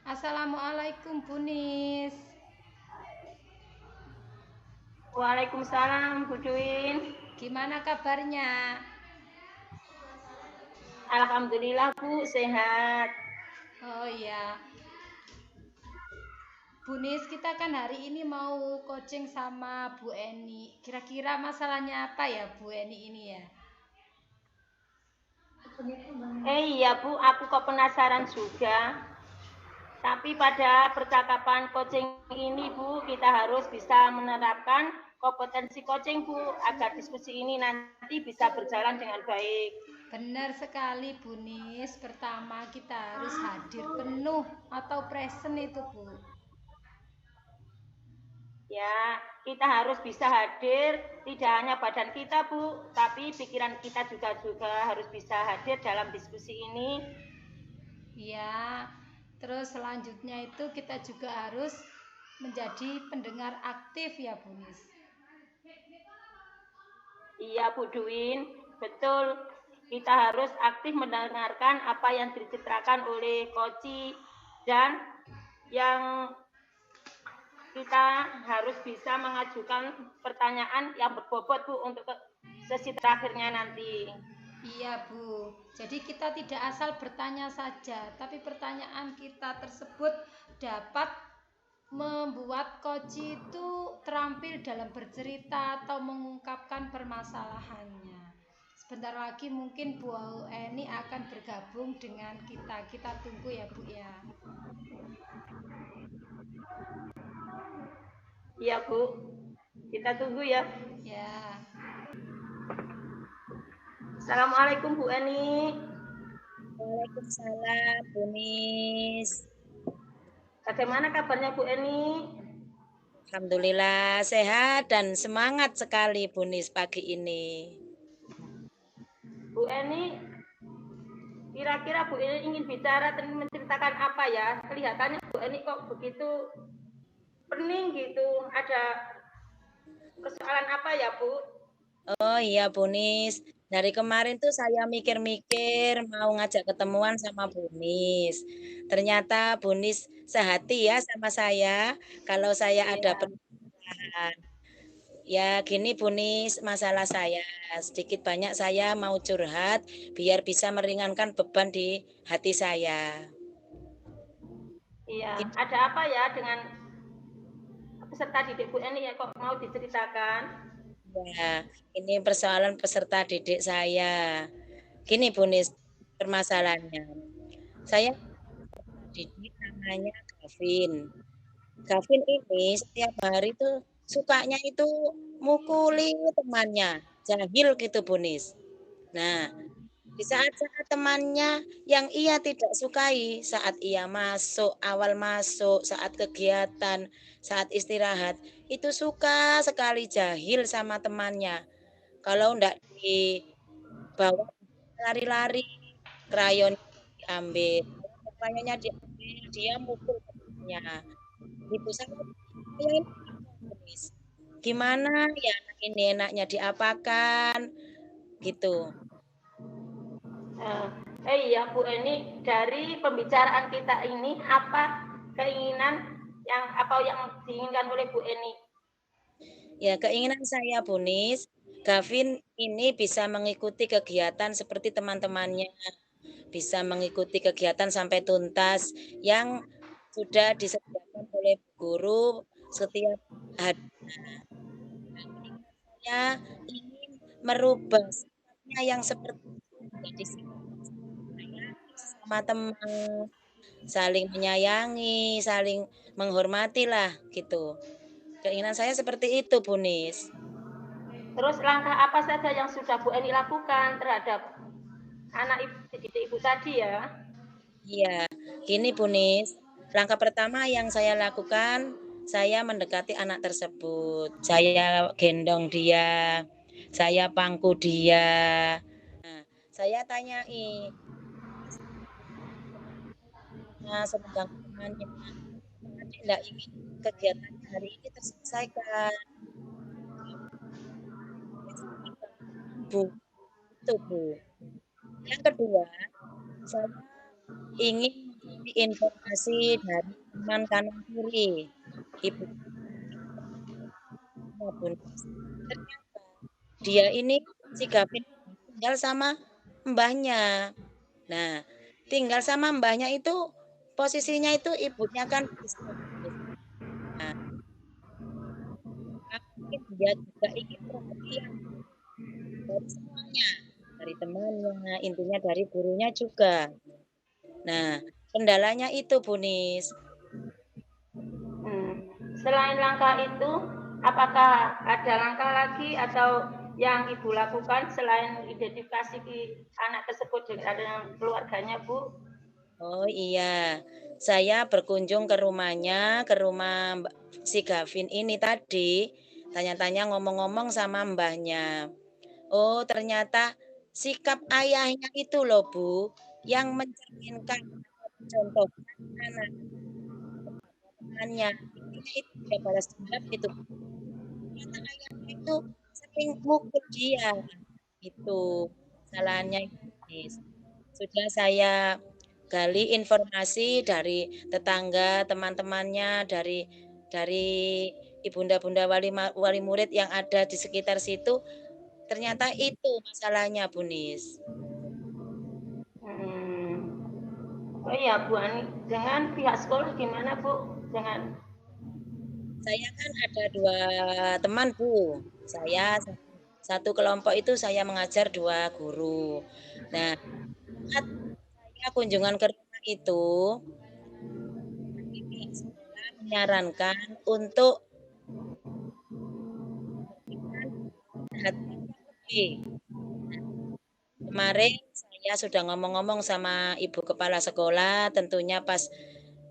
Assalamualaikum Bunis. Waalaikumsalam, Bu Duin. Gimana kabarnya? Alhamdulillah, Bu, sehat. Oh iya, Bunis kita kan hari ini mau coaching sama Bu Eni. Kira-kira masalahnya apa ya Bu Eni ini ya? Iya, Bu, aku kok penasaran juga. Tapi pada percakapan coaching ini, Bu, kita harus bisa menerapkan kompetensi coaching, Bu, agar diskusi ini nanti bisa berjalan dengan baik. Benar sekali Bunis. Pertama kita harus hadir penuh atau present itu Bu. Ya, kita harus bisa hadir, tidak hanya badan kita, Bu, tapi pikiran kita juga harus bisa hadir dalam diskusi ini. Ya, terus selanjutnya itu kita juga harus menjadi pendengar aktif ya Bunis. Iya, Bu Duin, betul. Kita harus aktif mendengarkan apa yang diceritakan oleh Koci dan yang kita harus bisa mengajukan pertanyaan yang berbobot, Bu, untuk sesi terakhirnya nanti. Iya, Bu. Jadi kita tidak asal bertanya saja, tapi pertanyaan kita tersebut dapat membuat koci itu terampil dalam bercerita atau mengungkapkan permasalahannya. Sebentar lagi mungkin Bu Eni akan bergabung dengan kita. Kita tunggu ya, Bu ya. Iya, Bu. Kita tunggu ya. Ya. Assalamualaikum, Bu Eni. Waalaikumsalam, Bunis. Bagaimana kabarnya, Bu Eni? Alhamdulillah sehat dan semangat sekali Bunis pagi ini. Bu Eni, kira-kira Bu Eni ingin bicara dan menceritakan apa ya? Kelihatannya Bu Eni kok begitu pening gitu. Ada persoalan apa ya, Bu? Oh iya Bunis, dari kemarin tuh saya mikir-mikir mau ngajak ketemuan sama Bunis. Ternyata Bunis sehati ya sama saya kalau saya ada Iya. pertanyaan. Ya gini Bunis, masalah saya sedikit banyak saya mau curhat biar bisa meringankan beban di hati saya. Iya, ada apa ya dengan peserta didik Bu Eni ya kok mau diceritakan? Ya, ini persoalan peserta didik saya. Gini Bunis, permasalahannya. Saya didik namanya Gavin. Gavin ini setiap hari tuh sukanya itu mukuli temannya. Jahil gitu Bunis. Nah, di saat-saat temannya yang ia tidak sukai, saat ia masuk, awal masuk, saat kegiatan, saat istirahat, itu suka sekali jahil sama temannya. Kalau enggak dibawa lari-lari, krayon diambil, krayonnya diambil, dia mukul temannya. Gitu saya ini gimana ya anak ini enaknya diapakan gitu. Iya Bu Eni, dari pembicaraan kita ini apa keinginan yang diinginkan oleh Bu Eni? Ya, keinginan saya Bunis, Gavin ini bisa mengikuti kegiatan seperti teman-temannya, bisa mengikuti kegiatan sampai tuntas yang sudah disediakan oleh guru setiap hari. Saya ingin merubah sifatnya yang seperti jadi sama teman, saling menyayangi, saling menghormati lah gitu. Keinginan saya seperti itu, Bunis. Terus langkah apa saja yang sudah Bu Eni lakukan terhadap anak didik Ibu tadi ya? Iya, gini Bunis. Langkah pertama yang saya lakukan, saya mendekati anak tersebut. Saya gendong dia, saya pangku dia. Nah, saya tanyai, nah, sedang temannya, adik tidak ingin kegiatannya hari ini terselesaikan. Bu, itu Bu. Yang kedua, saya ingin informasi dari teman kanan kiri, Ibu Bunis. Ternyata dia ini si Gavin tinggal sama mbahnya. Nah, tinggal sama mbahnya itu posisinya itu ibunya kan nah, mungkin dia juga ingin perhatian dari semuanya, dari temannya, intinya dari gurunya juga. Nah, kendalanya itu Bunis. Selain langkah itu, apakah ada langkah lagi atau yang Ibu lakukan selain identifikasi anak tersebut dengan keluarganya, Bu? Oh iya, saya berkunjung ke rumahnya, ke rumah si Gavin ini tadi, tanya-tanya ngomong-ngomong sama mbahnya. Oh, ternyata sikap ayahnya itu loh, Bu, yang mencerminkan contoh anak temannya. Intinya itu dia balas dendam itu. Ternyata ayahnya itu sering mukul dia. Itu kesalahannya itu. Sudah saya gali informasi dari tetangga, teman-temannya, dari ibunda-bunda wali murid yang ada di sekitar situ. Ternyata itu masalahnya, Bunis. Oh iya, Bu Ani, dengan pihak sekolah gimana, Bu? Saya kan ada 2 teman, Bu. Saya satu kelompok itu saya mengajar 2 guru. Nah, saat saya kunjungan ke rumah itu, pihak sekolah menyarankan untuk perhatian lebih. Kemarin saya sudah ngomong-ngomong sama Ibu Kepala Sekolah, tentunya pas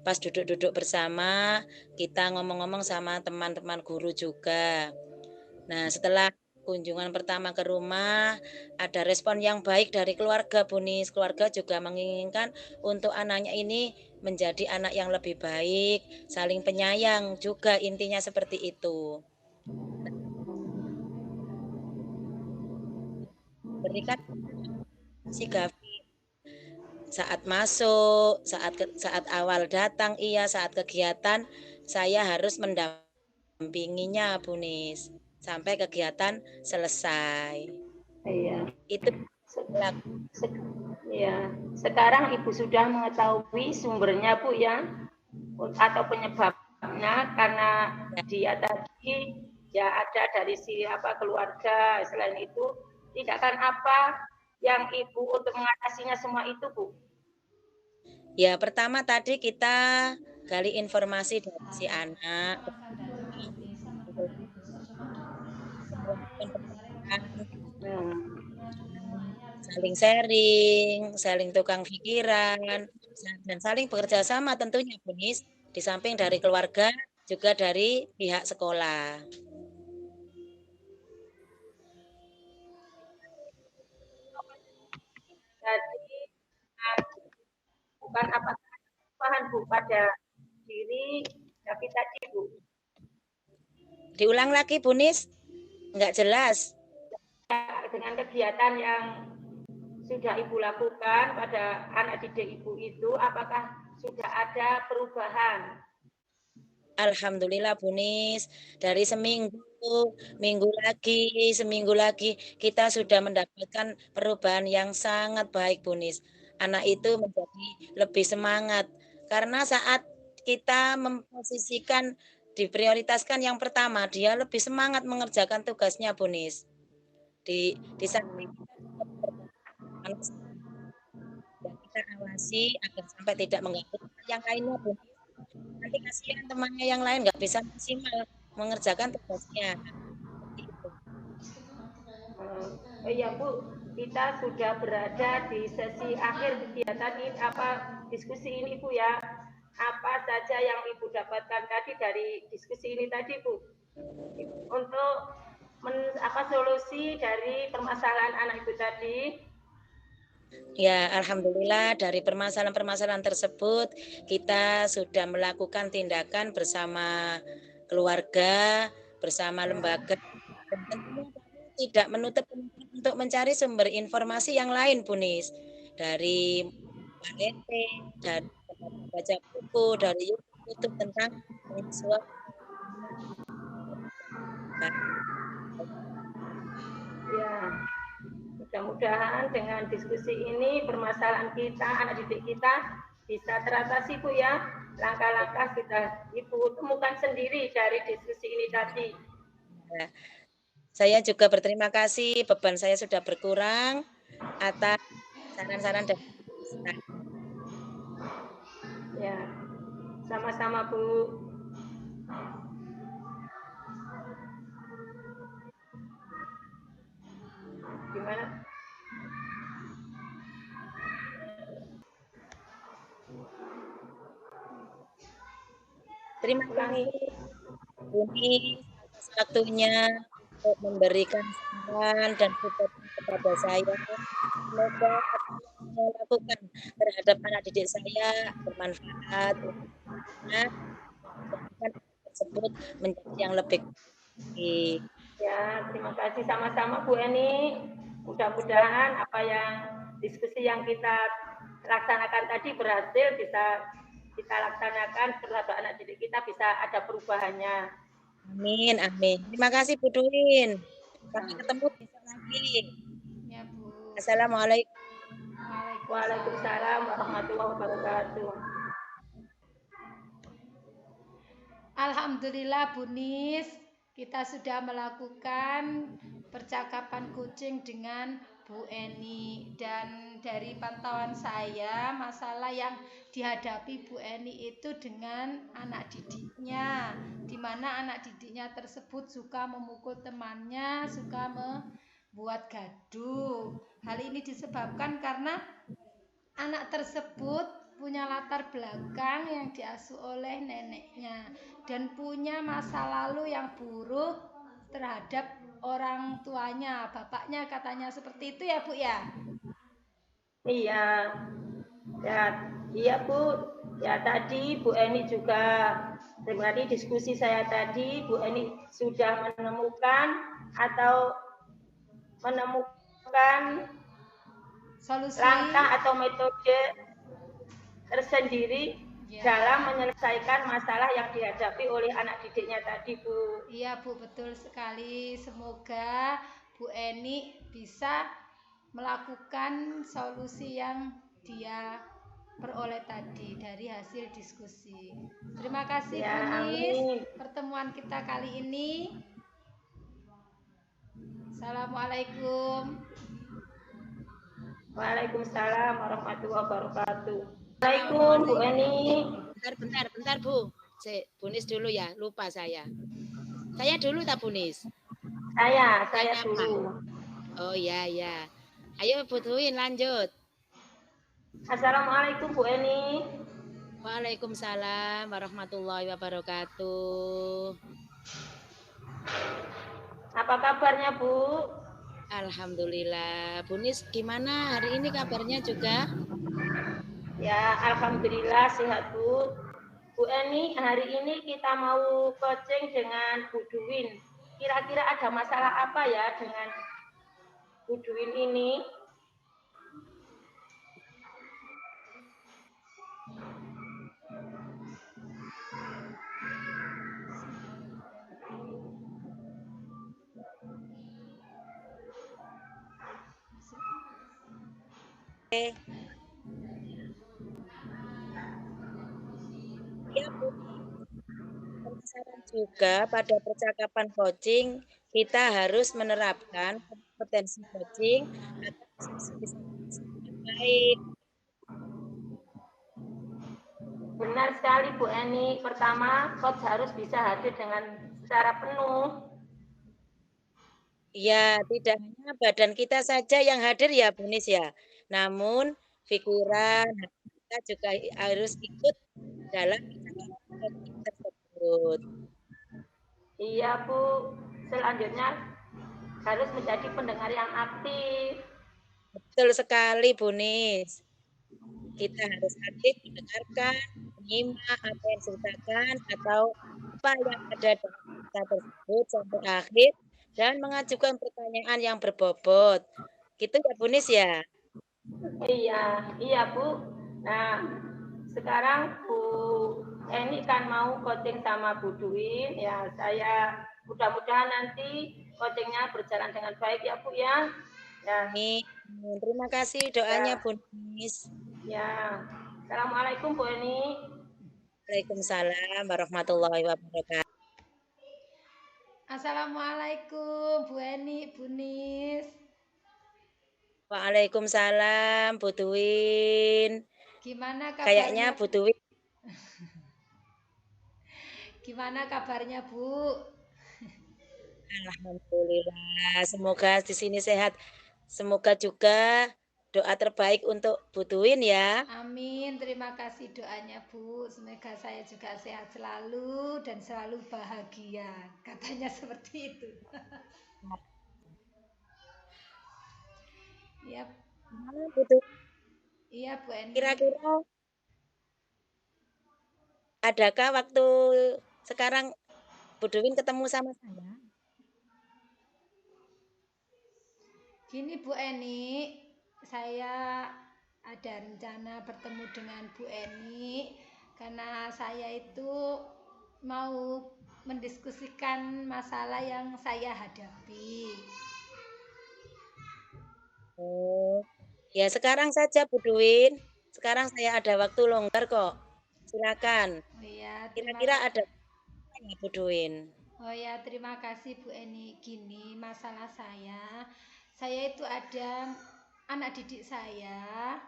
duduk-duduk bersama, kita ngomong-ngomong sama teman-teman guru juga. Nah, setelah kunjungan pertama ke rumah, ada respon yang baik dari keluarga, Bunis. Keluarga juga menginginkan untuk anaknya ini menjadi anak yang lebih baik, saling penyayang juga, intinya seperti itu. Berikan si Gavin saat masuk, saat awal datang, iya, saat kegiatan, saya harus mendampinginya, Bunis, sampai kegiatan selesai. Iya. Itu Ya, sekarang Ibu sudah mengetahui sumbernya, Bu, ya, atau penyebabnya karena dia tadi ya ada dari siapa keluarga. Selain itu, tindakan apa yang Ibu untuk mengatasinya semua itu, Bu? Ya, pertama tadi kita gali informasi dari si anak, saling sharing, saling tukang pikiran, dan saling bekerja sama tentunya, Bunis, di samping dari keluarga, juga dari pihak sekolah. Jadi bukan apakah paham, Bu, pada diri tapi tadi, Bu. Diulang lagi, Bunis, nggak jelas. Dengan kegiatan yang sudah Ibu lakukan pada anak didik Ibu itu, apakah sudah ada perubahan? Alhamdulillah, Bunis, dari seminggu lagi, kita sudah mendapatkan perubahan yang sangat baik, Bunis. Anak itu menjadi lebih semangat, karena saat kita memposisikan, diprioritaskan yang pertama, dia lebih semangat mengerjakan tugasnya, Bunis. Di samping kita awasi agar sampai tidak mengganggu yang lainnya, Bunis. Nanti kasihan temannya yang lain nggak bisa maksimal mengerjakan tugasnya. Iya, Bu, kita sudah berada di sesi akhir kegiatan ini, diskusi ini, Bu, ya. Apa saja yang Ibu dapatkan tadi dari diskusi ini tadi, Bu? Untuk solusi dari permasalahan anak Ibu tadi? Ya, alhamdulillah dari permasalahan-permasalahan tersebut kita sudah melakukan tindakan bersama keluarga, bersama lembaga, dan tentunya kami tidak menutup untuk mencari sumber informasi yang lain, Bunis, dari Pak RT, dari baca buku dari YouTube tentang penyesuaian. Ya, mudah-mudahan dengan diskusi ini permasalahan kita, anak didik kita bisa teratasi Bu ya. Langkah-langkah kita Ibu temukan sendiri dari diskusi ini tadi. Nah, saya juga berterima kasih, beban saya sudah berkurang atas saran-saran dan Ya, sama-sama Bu. Gimana? terima kasih Buni atas waktunya untuk memberikan saran dan support kepada saya. Semoga apa yang saya lakukan terhadap anak didik saya bermanfaat untuk tersebut menjadi yang lebih baik. Ya, terima kasih sama-sama Bu Eni. Mudah-mudahan apa yang diskusi yang kita laksanakan tadi berhasil bisa kita laksanakan terhadap anak didik kita bisa ada perubahannya. Amin, amin. Terima kasih Bu Duin. Sampai ketemu besok lagi. Ya, Bu. Assalamualaikum. Waalaikumsalam warahmatullahi wabarakatuh. Alhamdulillah Bu Nis, kita sudah melakukan percakapan kucing dengan Bu Eni, dan dari pantauan saya masalah yang dihadapi Bu Eni itu dengan anak didiknya, di mana anak didiknya tersebut suka memukul temannya, suka membuat gaduh. Hal ini disebabkan karena anak tersebut punya latar belakang yang diasuh oleh neneknya dan punya masa lalu yang buruk terhadap orang tuanya, bapaknya katanya seperti itu ya Bu ya. Iya, ya, iya Bu. Ya tadi Bu Eni juga dari diskusi saya tadi Bu Eni sudah menemukan Solusi langkah atau metode tersendiri ya. dalam menyelesaikan masalah yang dihadapi oleh anak didiknya tadi Bu. Iya Bu, betul sekali. Semoga Bu Eni bisa melakukan solusi yang dia peroleh tadi dari hasil diskusi. Terima kasih Ya, Bu Nis, amin. pertemuan kita kali ini. Assalamualaikum. Waalaikumsalam warahmatullahi wabarakatuh. Assalamualaikum Bu Eni. Bentar Bu. Bu Nis dulu ya, lupa saya. Saya dulu tak Bu Nis? Saya dulu. Oh ya. Ayo Bu Duin lanjut. Assalamualaikum Bu Eni. Waalaikumsalam warahmatullahi wabarakatuh. Apa kabarnya Bu? Alhamdulillah. Bu Nis gimana hari ini kabarnya juga? Ya, alhamdulillah sehat Bu. Bu Eni, hari ini kita mau coaching dengan Bu Duwin. Kira-kira ada masalah apa ya dengan Bu Duwin ini? Ya Bu. Penasaran juga pada percakapan coaching kita harus menerapkan kompetensi coaching agar bisa baik. Benar sekali Bu Eni. Pertama, coach harus bisa hadir dengan secara penuh. Ya, tidak hanya badan kita saja yang hadir ya Bu Nis ya. Namun pikiran kita juga harus ikut dalam percakapan tersebut. Iya Bu. Selanjutnya harus menjadi pendengar yang aktif. Betul sekali Bu Nis. Kita harus aktif mendengarkan, menyimak apa yang diceritakan atau apa yang ada dalam cerita tersebut sampai akhir dan mengajukan pertanyaan yang berbobot. Gitu ya Bu Nis ya? Iya Bu. Nah, sekarang Bu Eni kan mau coaching sama Bu Duin, ya saya mudah-mudahan nanti coachingnya berjalan dengan baik ya Bu ya. Ya, Terima kasih doanya Bu Nis. ya. Assalamualaikum Bu Eni. Waalaikumsalam warahmatullahi wabarakatuh. Assalamualaikum Bu Eni, Bu Nis. Waalaikumsalam Bu Duin. Gimana Kayaknya kabarnya? Bu Duin. Gimana kabarnya Bu? Alhamdulillah. Semoga di sini sehat. Semoga juga doa terbaik untuk Bu Duin ya. Amin, terima kasih doanya Bu. Semoga saya juga sehat selalu dan selalu bahagia. Katanya seperti itu. Iya, Bu Duin, iya Bu Eni. kira-kira adakah waktu sekarang Bu Duin ketemu sama saya? Gini Bu Eni, saya ada rencana bertemu dengan Bu Eni karena saya itu mau mendiskusikan masalah yang saya hadapi. Oh, ya sekarang saja Bu Duin. Sekarang saya ada waktu longgar kok. Silakan. Oh ya, Kira-kira ada apa ya Bu Duin? terima kasih Bu Eni. Gini, masalah saya itu ada anak didik saya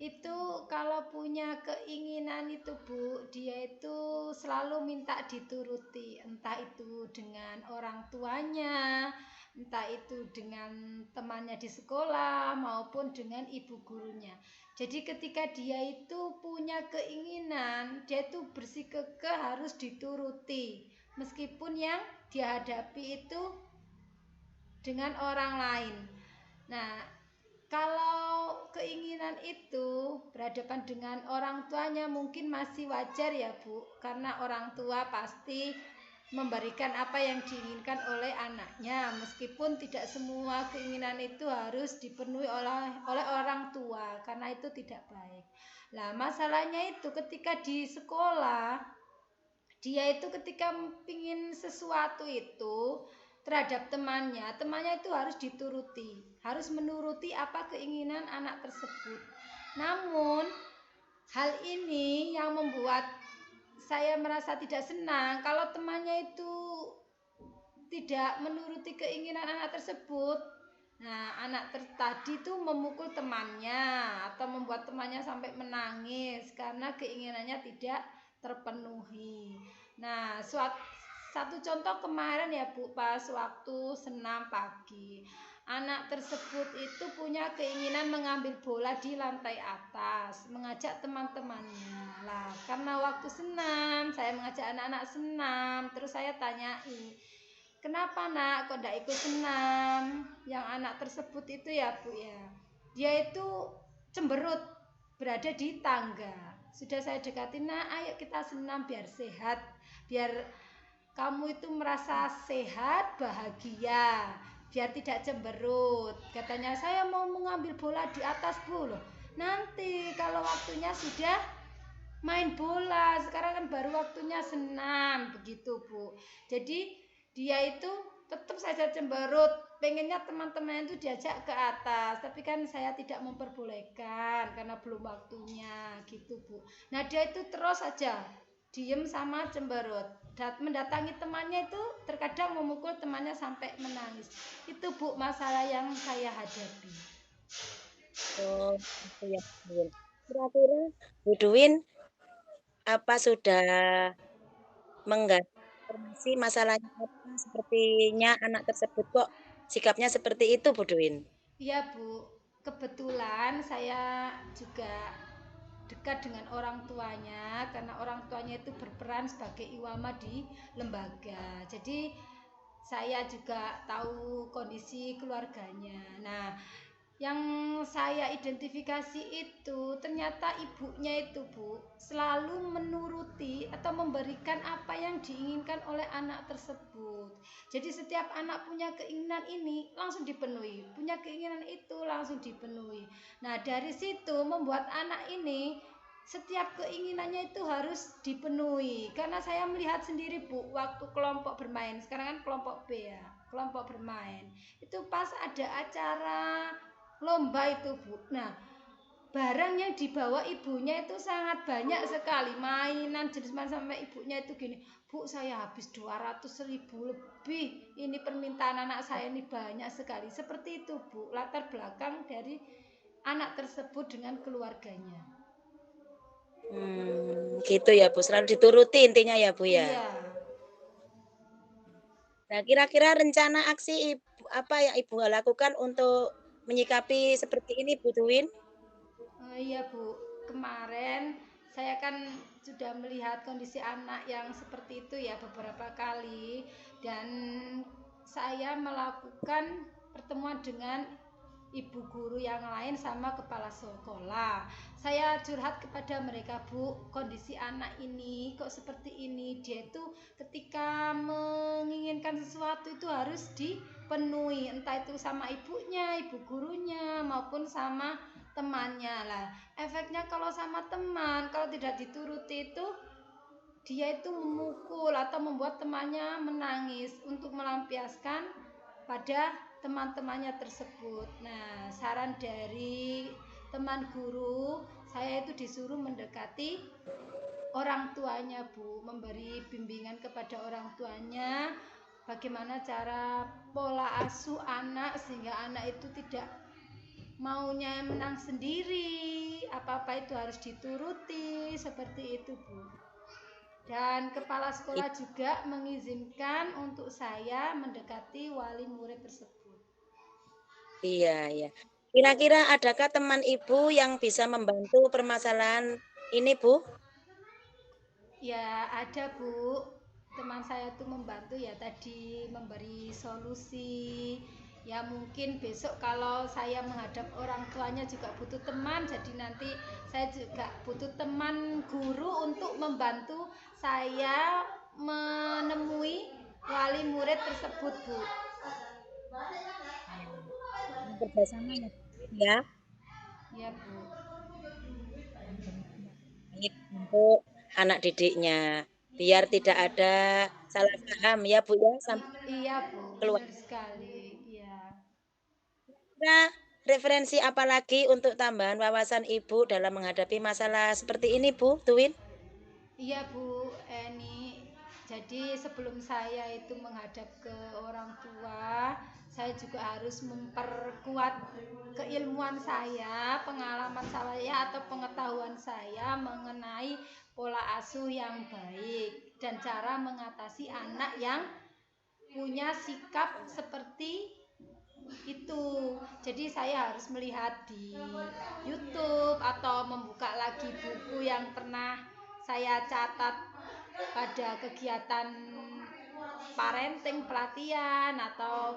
itu kalau punya keinginan itu Bu, dia itu selalu minta dituruti, entah itu dengan orang tuanya, entah itu dengan temannya di sekolah maupun dengan ibu gurunya. Jadi ketika dia itu punya keinginan, dia itu bersikukuh harus dituruti, meskipun yang dihadapi itu dengan orang lain. Nah, kalau keinginan itu berhadapan dengan orang tuanya mungkin masih wajar ya Bu, karena orang tua pasti memberikan apa yang diinginkan oleh anaknya, meskipun tidak semua keinginan itu harus dipenuhi oleh orang tua, karena itu tidak baik. Nah, masalahnya itu ketika di sekolah, dia itu ketika pingin sesuatu itu terhadap temannya itu harus dituruti, harus menuruti apa keinginan anak tersebut. Namun hal ini yang membuat saya merasa tidak senang kalau temannya itu tidak menuruti keinginan anak tersebut. Nah, anak tadi itu memukul temannya atau membuat temannya sampai menangis karena keinginannya tidak terpenuhi. Nah, satu contoh kemarin ya Bu, pas waktu senam pagi. Anak tersebut itu punya keinginan mengambil bola di lantai atas, mengajak teman-temannya. Lah, karena waktu senam, saya mengajak anak-anak senam, terus saya tanyai, kenapa nak kok tidak ikut senam? Yang anak tersebut itu ya Bu ya, dia itu cemberut berada di tangga. Sudah saya dekatin, nah ayo kita senam biar sehat, biar kamu itu merasa sehat, bahagia, biar tidak cemberut. Katanya saya mau mengambil bola di atas Bu loh. Nanti kalau waktunya sudah main bola, sekarang kan baru waktunya senam begitu Bu. Jadi dia itu tetap saja cemberut, pengennya teman-teman itu diajak ke atas, tapi kan saya tidak memperbolehkan karena belum waktunya gitu Bu. Nah dia itu terus saja diem sama cemberut, mendatangi temannya itu terkadang memukul temannya sampai menangis. Itu Bu masalah yang saya hadapi. Oh, iya Bu Duin. Kira-kira Bu Duin apa sudah menggali informasi masalahnya apa? Sepertinya anak tersebut kok sikapnya seperti itu Bu Duin. Iya Bu, kebetulan saya juga dekat dengan orang tuanya karena orang tuanya itu berperan sebagai iwama di lembaga. Jadi saya juga tahu kondisi keluarganya. Nah, yang saya identifikasi itu ternyata ibunya itu Bu selalu menuruti atau memberikan apa yang diinginkan oleh anak tersebut. Jadi setiap anak punya keinginan ini langsung dipenuhi, punya keinginan itu langsung dipenuhi. Nah dari situ membuat anak ini setiap keinginannya itu harus dipenuhi. Karena saya melihat sendiri Bu, waktu kelompok bermain, sekarang kan kelompok B ya, kelompok bermain. Itu pas ada acara lomba itu Bu. Nah, barang yang dibawa ibunya itu sangat banyak sekali, mainan jenis macam, sampai ibunya itu gini, Bu saya habis 200.000 lebih, ini permintaan anak saya ini banyak sekali. Seperti itu Bu, latar belakang dari anak tersebut dengan keluarganya. Gitu ya Bu, selalu dituruti intinya ya Bu ya. Iya. Nah, kira-kira rencana aksi apa yang Ibu lakukan untuk menyikapi seperti ini Bu Tuwin? Iya Bu, kemarin saya kan sudah melihat kondisi anak yang seperti itu ya beberapa kali, dan saya melakukan pertemuan dengan ibu guru yang lain sama kepala sekolah. Saya curhat kepada mereka, Bu, kondisi anak ini kok seperti ini. Dia itu ketika menginginkan sesuatu itu harus dipenuhi, entah itu sama ibunya, ibu gurunya, maupun sama temannya. Lah, efeknya kalau sama teman, kalau tidak dituruti itu dia itu memukul atau membuat temannya menangis untuk melampiaskan pada teman-temannya tersebut. Nah, saran dari teman guru, saya itu disuruh mendekati orang tuanya Bu, memberi bimbingan kepada orang tuanya bagaimana cara pola asuh anak sehingga anak itu tidak maunya menang sendiri, apa-apa itu harus dituruti, seperti itu Bu. Dan kepala sekolah juga mengizinkan untuk saya mendekati wali murid tersebut. Iya, iya. Kira-kira adakah teman Ibu yang bisa membantu permasalahan ini Bu? Ya ada Bu, teman saya tuh membantu ya tadi memberi solusi. Ya mungkin besok kalau saya menghadap orang tuanya juga butuh teman, jadi nanti saya juga butuh teman guru untuk membantu saya menemui wali murid tersebut Bu. Kerjasama ya Bu ya. Ya Bu. Baik untuk anak didiknya, biar tidak ada salah paham ya Bu ya sampai Iya Bu, keluar. benar sekali. Iya. Kira referensi apa lagi untuk tambahan wawasan Ibu dalam menghadapi masalah seperti ini Bu Tuwin? Iya Bu Eni, jadi sebelum saya itu menghadap ke orang tua, saya juga harus memperkuat keilmuan saya, pengalaman saya atau pengetahuan saya mengenai pola asuh yang baik dan cara mengatasi anak yang punya sikap seperti itu. Jadi saya harus melihat di YouTube atau membuka lagi buku yang pernah saya catat pada kegiatan parenting pelatihan, atau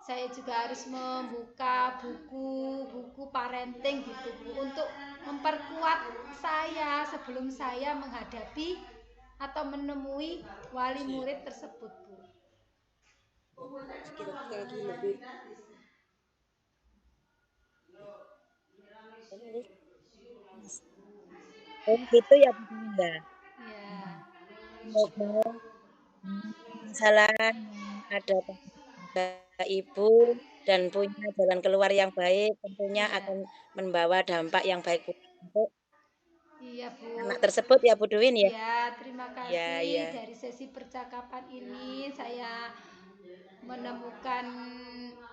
saya juga harus membuka buku-buku parenting gitu Bu, untuk memperkuat saya sebelum saya menghadapi atau menemui wali murid tersebut Bu. Oh gitu ya Bu Tuwin ya. Ya. Semoga masalah yang ada pada Ibu dan punya jalan keluar yang baik tentunya Iya. akan membawa dampak yang baik untuk Iya Bu. anak tersebut ya Bu Tuwin ya. Ya, terima Iya, iya. kasih. Dari sesi percakapan ini saya menemukan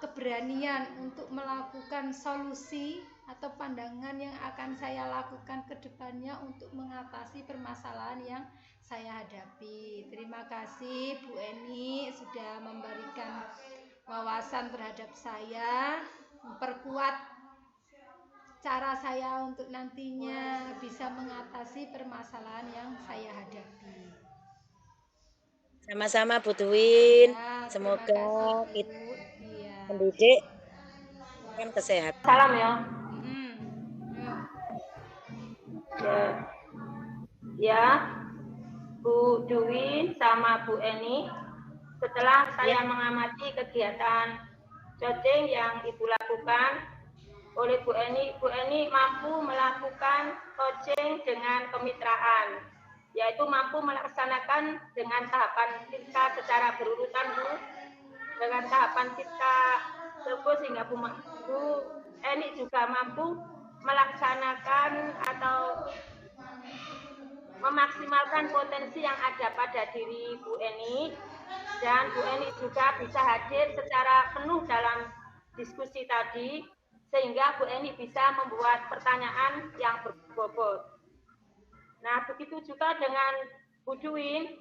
keberanian untuk melakukan solusi atau pandangan yang akan saya lakukan ke depannya untuk mengatasi permasalahan yang saya hadapi. Terima kasih Bu Eni sudah memberikan wawasan terhadap saya, memperkuat cara saya untuk nantinya bisa mengatasi permasalahan yang saya hadapi. Sama-sama Bu Tuwin. Ya, terima Semoga kasih Bu. kita Iya. mendidik dengan kesehatan. Salam ya. Yuk. Ya, ya, Bu Duwin sama Bu Eni. Setelah saya mengamati kegiatan coaching yang Ibu lakukan, oleh Bu Eni mampu melakukan coaching dengan kemitraan, yaitu mampu melaksanakan dengan tahapan kita secara berurutan, Bu. Dengan tahapan kita tersebut sehingga Bu Eni juga mampu melaksanakan atau memaksimalkan potensi yang ada pada diri Bu Eni, dan Bu Eni juga bisa hadir secara penuh dalam diskusi tadi sehingga Bu Eni bisa membuat pertanyaan yang berbobot. Nah, begitu juga dengan Bu Duwin.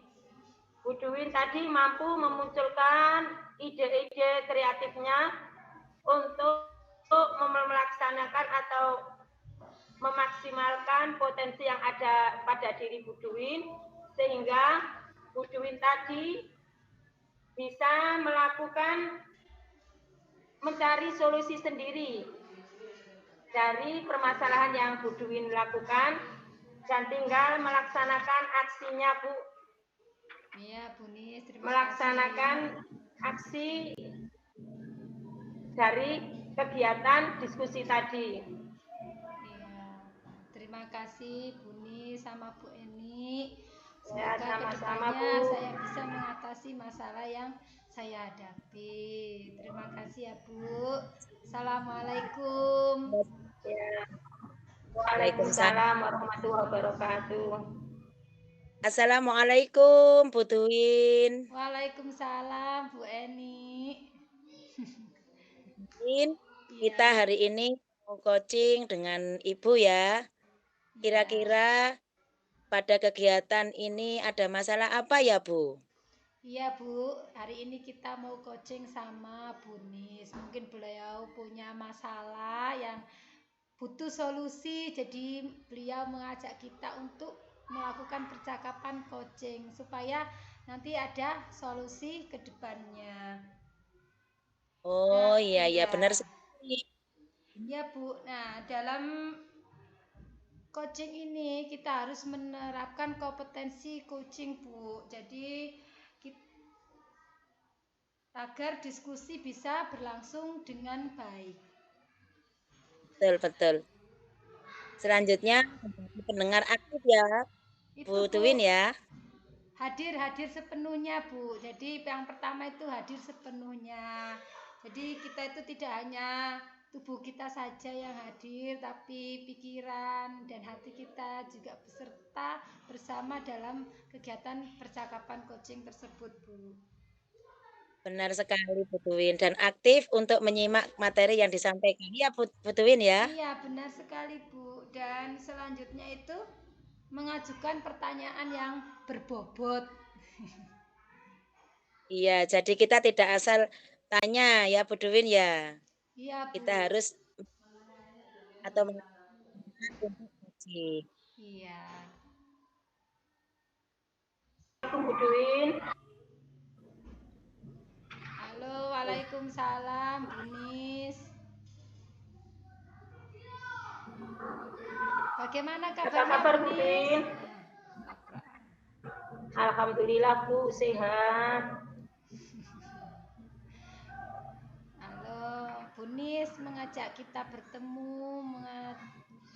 Bu Duwin tadi mampu memunculkan ide-ide kreatifnya untuk melaksanakan atau memaksimalkan potensi yang ada pada diri Bu Duwin sehingga Bu Duwin tadi bisa melakukan mencari solusi sendiri dari permasalahan yang Bu Duwin lakukan dan tinggal melaksanakan aksinya, Bu. Iya, Bu Nis, terima melaksanakan kasih. aksi dari kegiatan diskusi tadi. Iya, terima kasih Bu Nis sama Bu Eni. Ya, Semoga sama-sama, kedepannya Bu. saya bisa mengatasi masalah yang saya hadapi. Terima kasih ya Bu. Assalamualaikum. Ya. Waalaikumsalam. Waalaikumsalam warahmatullahi wabarakatuh. Assalamualaikum Bu Duwin. Waalaikumsalam Bu Eni. Kita Iya. hari ini mau coaching dengan Ibu ya. Kira-kira pada kegiatan ini ada masalah apa ya, Bu? Iya Bu, hari ini kita mau coaching sama Bu Nis. Mungkin beliau punya masalah yang butuh solusi, jadi beliau mengajak kita untuk melakukan percakapan coaching supaya nanti ada solusi ke depannya. Oh iya, iya benar Iya. sekali. Ya Bu, nah dalam coaching ini kita harus menerapkan kompetensi coaching Bu. Jadi agar diskusi bisa berlangsung dengan baik. Betul, betul. Selanjutnya pendengar aktif ya, Itu Bu Bu, Duwin ya. hadir sepenuhnya Bu. Jadi yang pertama itu hadir sepenuhnya. Jadi kita itu tidak hanya tubuh kita saja yang hadir, tapi pikiran dan hati kita juga beserta bersama dalam kegiatan percakapan coaching tersebut Bu. Benar sekali Bu Duwin dan aktif untuk menyimak materi yang disampaikan. Iya Bu Duwin ya. Iya benar sekali Bu. Dan selanjutnya itu mengajukan pertanyaan yang berbobot. Iya, jadi kita tidak asal tanya ya Bu Duwin ya. Iya Bu. Kita harus atau mengajukan untuk coaching. Iya. Bu Duwin. Halo, waalaikumsalam Bu Nis. Bagaimana Apa kabarnya kabar Bu Bu Nis? Duwin? Alhamdulillah Bu, sehat. Halo, Bu Nis mengajak kita bertemu,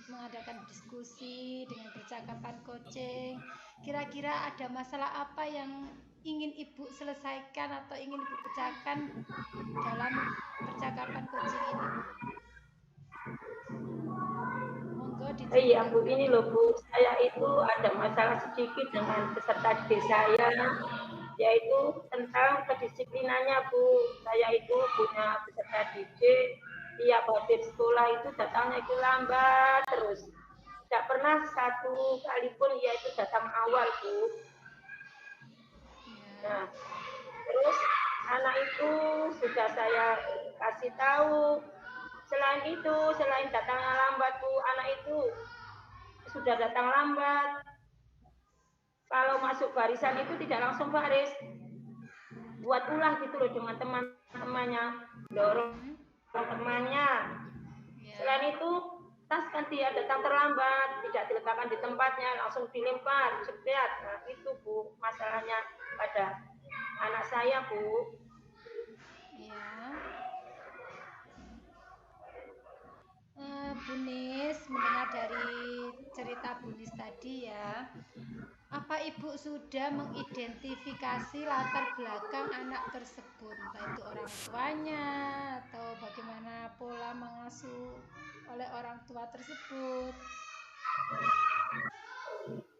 mengadakan diskusi dengan percakapan coaching. Kira-kira ada masalah apa yang ingin Ibu selesaikan atau ingin Ibu pecahkan dalam percakapan coaching ini, Bu? Monggo Iya diceritakan. Bu, ini loh Bu, saya itu ada masalah sedikit dengan peserta didik saya, yaitu tentang kedisiplinannya Bu. Saya itu punya peserta didik, tiap habis sekolah itu datangnya itu lambat terus. Tidak pernah satu kali pun ia itu datang awal Bu. Nah, terus anak itu sudah saya kasih tahu. Selain itu, selain datangnya lambat Bu, anak itu sudah datang lambat. Kalau masuk barisan itu tidak langsung baris. Buat ulah gitu loh dengan teman-temannya. Dorong temannya. Selain itu, tas kan dia datang terlambat, tidak diletakkan di tempatnya, langsung dilempar, cepat. Nah, itu Bu, masalahnya pada anak saya Bu. Iya. Bunis, mendengar dari cerita Bunis tadi ya, apa Ibu sudah mengidentifikasi latar belakang anak tersebut, entah itu orang tuanya atau bagaimana pola mengasuh oleh orang tua tersebut?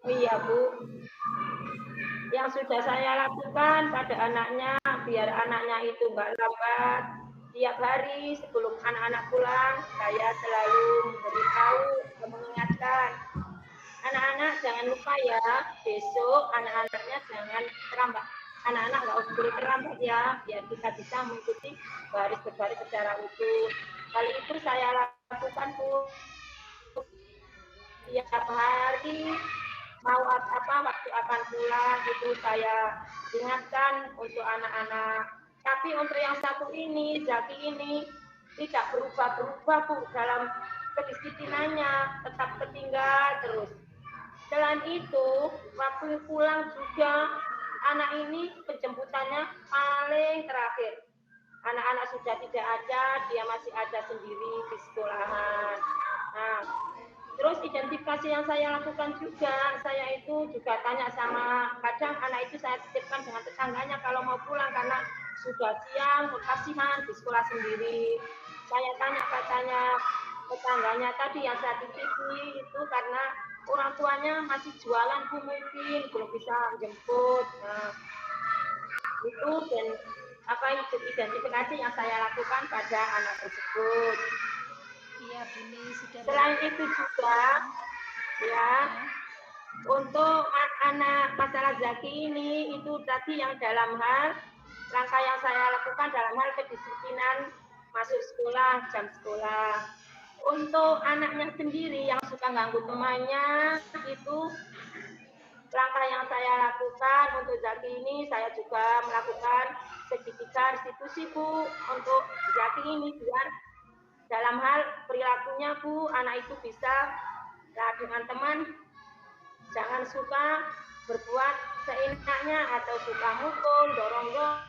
Iya Bu, yang sudah saya lakukan pada anaknya, biar anaknya itu nggak lambat. Tiap hari sebelum anak-anak pulang, saya selalu memberitahu dan mengingatkan, anak-anak jangan lupa ya, besok anak-anaknya jangan terlambat. Anak-anak nggak boleh terlambat ya, biar kita bisa mengikuti baris berbaris secara utuh. Hal itu saya lakukan Bu, tiap hari mau apa waktu akan pulang itu saya ingatkan untuk anak-anak. Tapi untuk yang satu ini, Zaki ini tidak berubah-berubah Bu dalam kedisiplinannya, tetap tertinggal terus. Selain itu, waktu pulang juga anak ini penjemputannya paling terakhir. Anak-anak sudah tidak ada, dia masih ada sendiri di sekolahan. Nah, terus identifikasi yang saya lakukan juga, saya itu juga tanya sama, kadang anak itu saya titipkan dengan tetangganya kalau mau pulang karena sudah siang, kasihan di sekolah sendiri. Saya tanya katanya tetangganya tadi yang saya titipi itu karena orang tuanya masih jualan Bu, mungkin belum bisa jemput. Nah, itu dan apa itu identifikasi yang saya lakukan pada anak tersebut. Iya, Buni sudah. Selain itu juga ya, untuk anak masalah Zaki ini itu tadi yang dalam hal langkah yang saya lakukan dalam hal kedisiplinan masuk sekolah, jam sekolah. Untuk anaknya sendiri yang suka ganggu temannya itu langkah yang saya lakukan untuk Zaki ini, saya juga melakukan segitiga restitusi Bu untuk Zaki ini biar dalam hal perilakunya Bu, anak itu bisa dengan teman jangan suka berbuat seenaknya atau suka mukul, dorong-dorong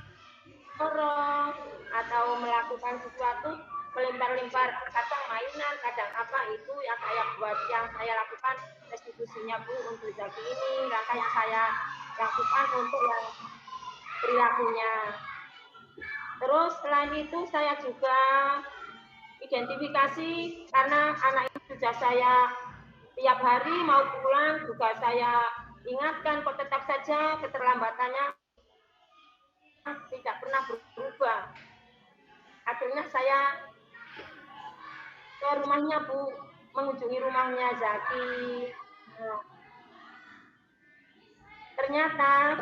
atau melakukan sesuatu melempar-lempar kadang mainan, kadang apa itu yang saya buat, yang saya lakukan restitusinya Bu untuk Zaki ini, langkah yang saya lakukan untuk yang perilakunya. Terus selain itu saya juga identifikasi karena anak itu sudah saya tiap hari mau pulang juga saya ingatkan kok tetap saja keterlambatannya tidak pernah berubah. Akhirnya saya ke rumahnya Bu, mengunjungi rumahnya Zaki. Ternyata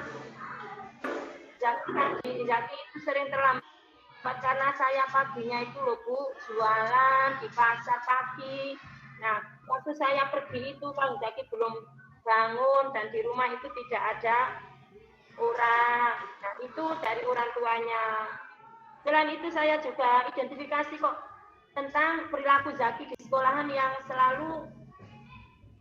Zaki itu sering terlambat karena saya paginya itu loh Bu, jualan di pasar pagi. Nah, waktu saya pergi itu Kang Zaki belum bangun dan di rumah itu tidak ada orang. Nah, itu dari orang tuanya. Selain itu saya juga identifikasi kok tentang perilaku Zaki di sekolahan yang selalu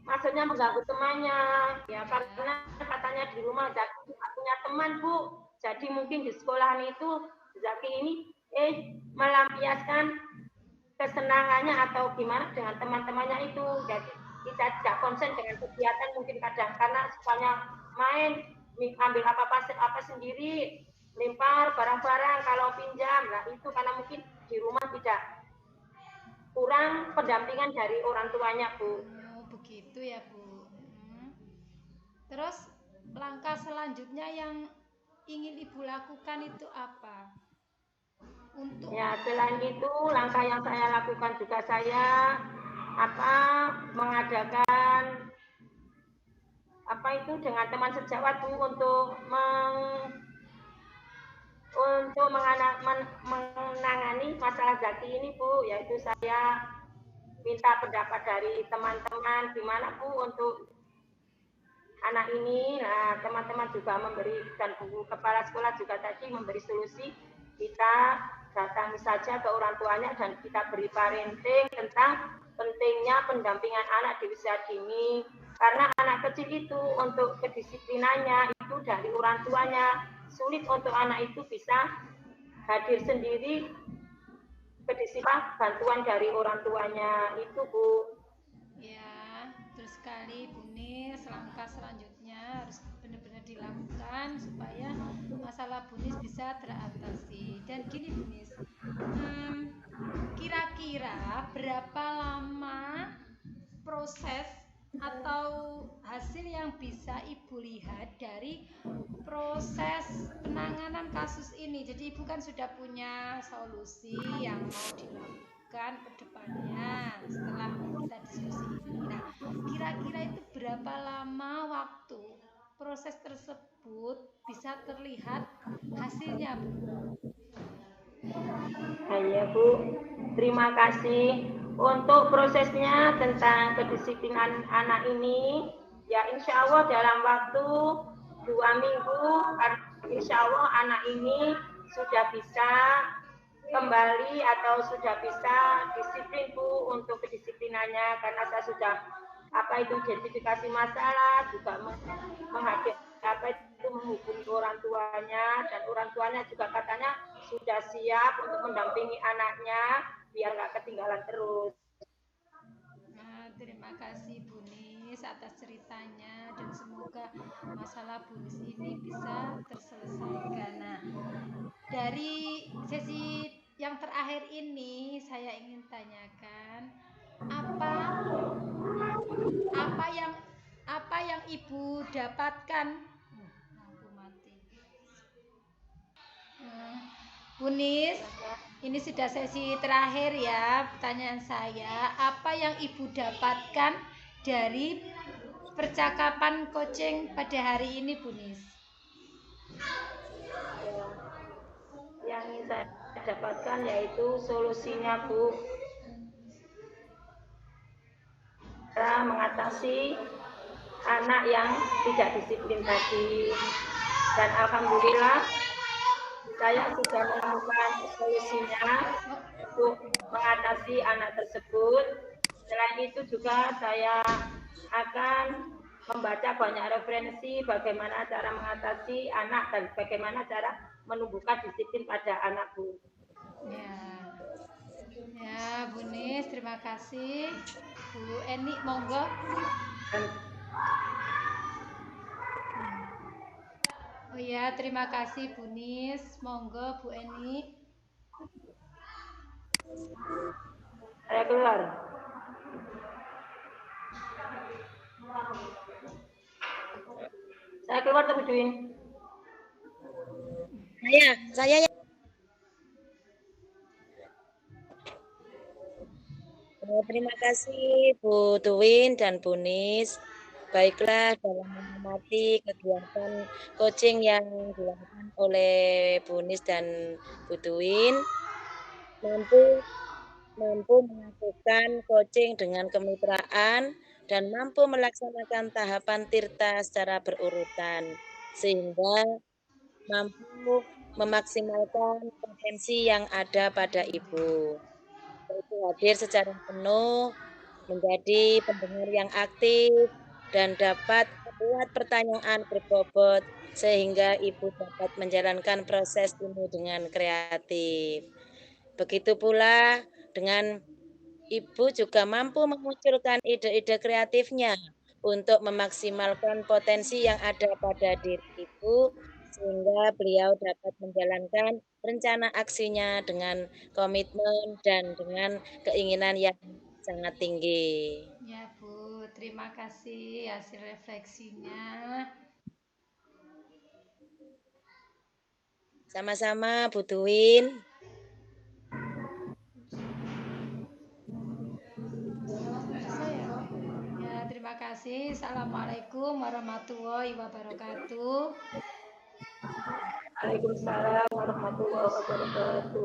maksudnya mengganggu temannya. Ya, karena katanya di rumah Zaki tidak punya teman Bu. Jadi mungkin di sekolahan itu Zaki ini melampiaskan kesenangannya atau gimana dengan teman-temannya itu. Jadi kita tidak konsen dengan kegiatan mungkin kadang karena sukanya main, ambil apa sendiri, lempar barang-barang kalau pinjam. Nah itu karena mungkin di rumah tidak kurang pendampingan dari orang tuanya Bu. Oh begitu ya Bu. Terus langkah selanjutnya yang ingin Ibu lakukan itu apa? Untuk ya selain itu langkah yang saya lakukan juga saya mengadakan itu dengan teman sejawat Bu untuk menangani masalah Zaki ini Bu, yaitu saya minta pendapat dari teman-teman gimana Bu untuk anak ini. Nah teman-teman juga memberikan buku, kepala sekolah juga tadi memberi solusi, kita datangi saja ke orang tuanya dan kita beri parenting tentang pentingnya pendampingan anak di usia dini karena anak kecil itu untuk kedisiplinannya itu dari orang tuanya, sulit untuk anak itu bisa hadir sendiri kedisiplinan bantuan dari orang tuanya itu, Bu. Ya, betul sekali Bu Nis. Langkah selanjutnya harus benar-benar dilakukan supaya masalah Bu Nis bisa teratasi. Dan gini Bu Nis, kira-kira berapa lama proses atau hasil yang bisa Ibu lihat dari proses penanganan kasus ini? Jadi Ibu kan sudah punya solusi yang mau dilakukan ke depannya setelah kita diskusi ini. Nah, kira-kira itu berapa lama waktu proses tersebut bisa terlihat hasilnya, Bu? Iya, Bu. Terima kasih untuk prosesnya tentang kedisiplinan anak ini. Ya, insya Allah dalam waktu 2 minggu, insya Allah anak ini sudah bisa kembali atau sudah bisa disiplin, Bu, untuk kedisiplinannya, karena saya sudah identifikasi masalah, juga menghubungi orang tuanya, dan orang tuanya juga katanya sudah siap untuk mendampingi anaknya biar nggak ketinggalan terus. Nah, terima kasih Bu Nis atas ceritanya dan semoga masalah Bu Nis ini bisa terselesaikan. Nah, dari sesi yang terakhir ini saya ingin tanyakan apa yang Ibu dapatkan. Lampu mati. Bu Nis, ini sudah sesi terakhir ya. Pertanyaan saya, apa yang Ibu dapatkan dari percakapan coaching pada hari ini, Bu Nis? Yang ingin saya dapatkan yaitu solusinya, Bu, cara mengatasi anak yang tidak disiplin tadi. Dan alhamdulillah saya sudah menemukan solusinya untuk mengatasi anak tersebut. Selain itu juga saya akan membaca banyak referensi bagaimana cara mengatasi anak dan bagaimana cara menumbuhkan disiplin pada anak, Bu. Ya, Bu Nis, terima kasih. Bu Eni, monggo. Oh ya, terima kasih Bu Nis. Monggo Bu Eni. Saya keluar. Saya keluar tuh, Bu Dwin. Saya ya. Terima kasih Bu Tuwin dan Bu Nis. Baiklah, dalam mengamati kegiatan coaching yang dilakukan oleh Bu Nis dan Bu Tuwin, mampu melakukan coaching dengan kemitraan dan mampu melaksanakan tahapan tirta secara berurutan, sehingga mampu memaksimalkan potensi yang ada pada Ibu. Yaitu hadir secara penuh, menjadi pendengar yang aktif, dan dapat membuat pertanyaan berbobot sehingga Ibu dapat menjalankan proses ini dengan kreatif. Begitu pula dengan Ibu juga mampu memunculkan ide-ide kreatifnya untuk memaksimalkan potensi yang ada pada diri Ibu sehingga beliau dapat menjalankan rencana aksinya dengan komitmen dan dengan keinginan yang sangat tinggi. Ya Bu, terima kasih hasil refleksinya. Sama-sama Bu Tuwin. Ya, terima kasih. Assalamualaikum warahmatullahi wabarakatuh. Waalaikumsalam warahmatullahi wabarakatuh.